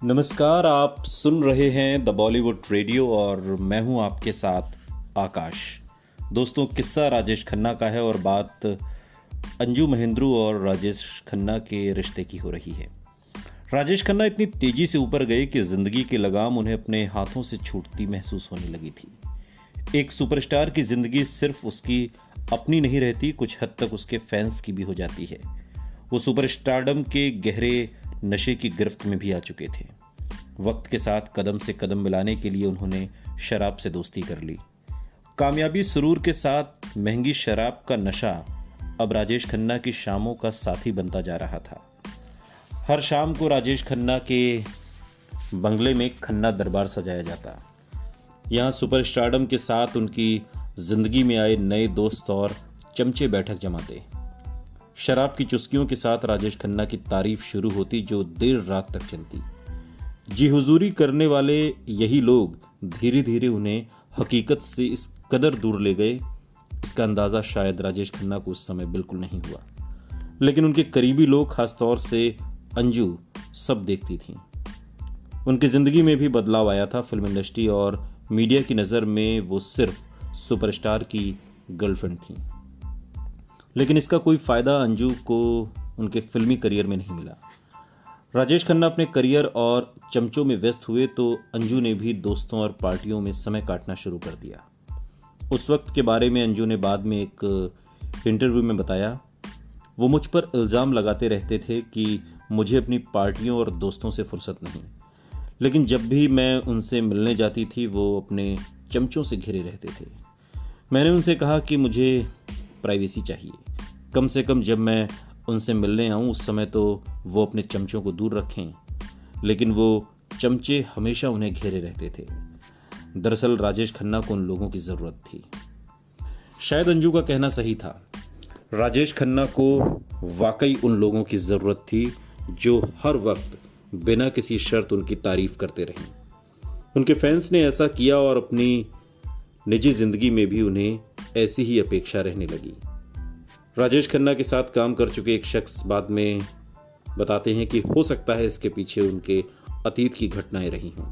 नमस्कार, आप सुन रहे हैं द बॉलीवुड रेडियो और मैं हूं आपके साथ आकाश। दोस्तों, किस्सा राजेश खन्ना का है और बात अंजू महेंद्रू और राजेश खन्ना के रिश्ते की हो रही है। राजेश खन्ना इतनी तेजी से ऊपर गए कि जिंदगी की लगाम उन्हें अपने हाथों से छूटती महसूस होने लगी थी। एक सुपरस्टार की जिंदगी सिर्फ उसकी अपनी नहीं रहती, कुछ हद तक उसके फैंस की भी हो जाती है। वो सुपरस्टारडम के गहरे नशे की गिरफ्त में भी आ चुके थे। वक्त के साथ कदम से कदम मिलाने के लिए उन्होंने शराब से दोस्ती कर ली। कामयाबी सुरूर के साथ महंगी शराब का नशा अब राजेश खन्ना की शामों का साथी बनता जा रहा था। हर शाम को राजेश खन्ना के बंगले में खन्ना दरबार सजाया जाता। यहाँ सुपरस्टारडम के साथ उनकी जिंदगी में आए नए दोस्त और चमचे बैठक जमाते। शराब की चुस्कियों के साथ राजेश खन्ना की तारीफ शुरू होती, जो देर रात तक चलती। जी हुजूरी करने वाले यही लोग धीरे धीरे उन्हें हकीकत से इस कदर दूर ले गए, इसका अंदाजा शायद राजेश खन्ना को उस समय बिल्कुल नहीं हुआ। लेकिन उनके करीबी लोग, खासतौर से अंजू, सब देखती थीं। उनकी जिंदगी में भी बदलाव आया था। फिल्म इंडस्ट्री और मीडिया की नज़र में वो सिर्फ सुपरस्टार की गर्लफ्रेंड थी। लेकिन इसका कोई फायदा अंजू को उनके फिल्मी करियर में नहीं मिला। राजेश खन्ना अपने करियर और चमचों में व्यस्त हुए तो अंजू ने भी दोस्तों और पार्टियों में समय काटना शुरू कर दिया। उस वक्त के बारे में अंजू ने बाद में एक इंटरव्यू में बताया, वो मुझ पर इल्ज़ाम लगाते रहते थे कि मुझे अपनी पार्टियों और दोस्तों से फुर्सत नहीं, लेकिन जब भी मैं उनसे मिलने जाती थी वो अपने चमचों से घिरे रहते थे। मैंने उनसे कहा कि मुझे प्राइवेसी चाहिए, कम से कम जब मैं उनसे मिलने आऊं उस समय तो वो अपने चमचों को दूर रखें। लेकिन वो चमचे हमेशा उन्हें घेरे रहते थे। दरअसल राजेश खन्ना को उन लोगों की ज़रूरत थी। शायद अंजू का कहना सही था। राजेश खन्ना को वाकई उन लोगों की ज़रूरत थी जो हर वक्त बिना किसी शर्त उनकी तारीफ करते रहें। उनके फैंस ने ऐसा किया और अपनी निजी ज़िंदगी में भी उन्हें ऐसी ही अपेक्षा रहने लगी। राजेश खन्ना के साथ काम कर चुके एक शख्स बाद में बताते हैं कि हो सकता है इसके पीछे उनके अतीत की घटनाएं रही हों।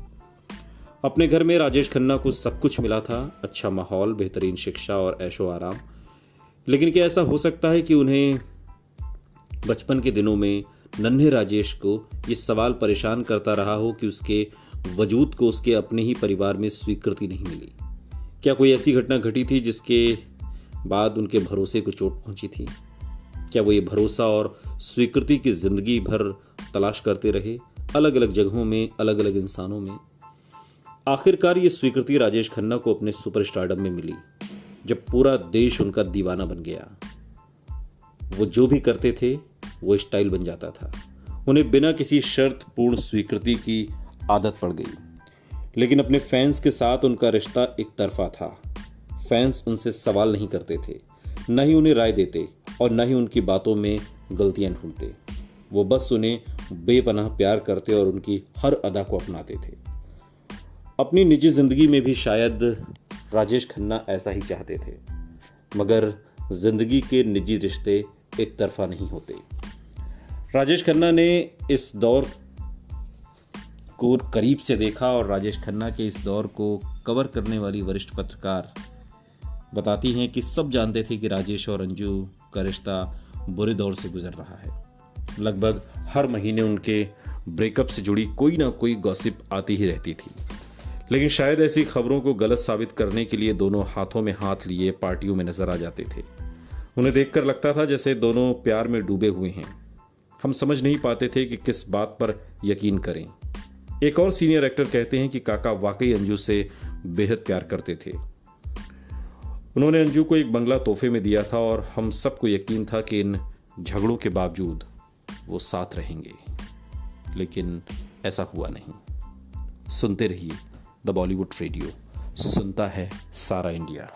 अपने घर में राजेश खन्ना को सब कुछ मिला था, अच्छा माहौल, बेहतरीन शिक्षा और ऐशो आराम। लेकिन क्या ऐसा हो सकता है कि उन्हें बचपन के दिनों में नन्हे राजेश को ये सवाल परेशान करता रहा हो कि उसके वजूद को उसके अपने ही परिवार में स्वीकृति नहीं मिली? क्या कोई ऐसी घटना घटी थी जिसके बाद उनके भरोसे को चोट पहुंची थी? क्या वो ये भरोसा और स्वीकृति की जिंदगी भर तलाश करते रहे, अलग अलग जगहों में, अलग अलग इंसानों में? आखिरकार ये स्वीकृति राजेश खन्ना को अपने सुपरस्टारडम में मिली जब पूरा देश उनका दीवाना बन गया। वो जो भी करते थे वो स्टाइल बन जाता था। उन्हें बिना किसी शर्त पूर्ण स्वीकृति की आदत पड़ गई। लेकिन अपने फैंस के साथ उनका रिश्ता एक तरफा था। फैंस उनसे सवाल नहीं करते थे, न ही उन्हें राय देते और न ही उनकी बातों में गलतियां ढूंढते। वो बस उन्हें बेपनाह प्यार करते और उनकी हर अदा को अपनाते थे। अपनी निजी जिंदगी में भी शायद राजेश खन्ना ऐसा ही चाहते थे, मगर जिंदगी के निजी रिश्ते एक तरफा नहीं होते। राजेश खन्ना ने इस दौर को करीब से देखा और राजेश खन्ना के इस दौर को कवर करने वाली वरिष्ठ पत्रकार बताती हैं कि सब जानते थे कि राजेश और अंजू का रिश्ता बुरे दौर से गुजर रहा है। लगभग हर महीने उनके ब्रेकअप से जुड़ी कोई ना कोई गॉसिप आती ही रहती थी। लेकिन शायद ऐसी खबरों को गलत साबित करने के लिए दोनों हाथों में हाथ लिए पार्टियों में नजर आ जाते थे। उन्हें देखकर लगता था जैसे दोनों प्यार में डूबे हुए हैं। हम समझ नहीं पाते थे कि किस बात पर यकीन करें। एक और सीनियर एक्टर कहते हैं कि काका वाकई अंजू से बेहद प्यार करते थे। उन्होंने अंजू को एक बंगला तोहफे में दिया था और हम सबको यकीन था कि इन झगड़ों के बावजूद वो साथ रहेंगे। लेकिन ऐसा हुआ नहीं। सुनते रहिए द बॉलीवुड रेडियो, सुनता है सारा इंडिया।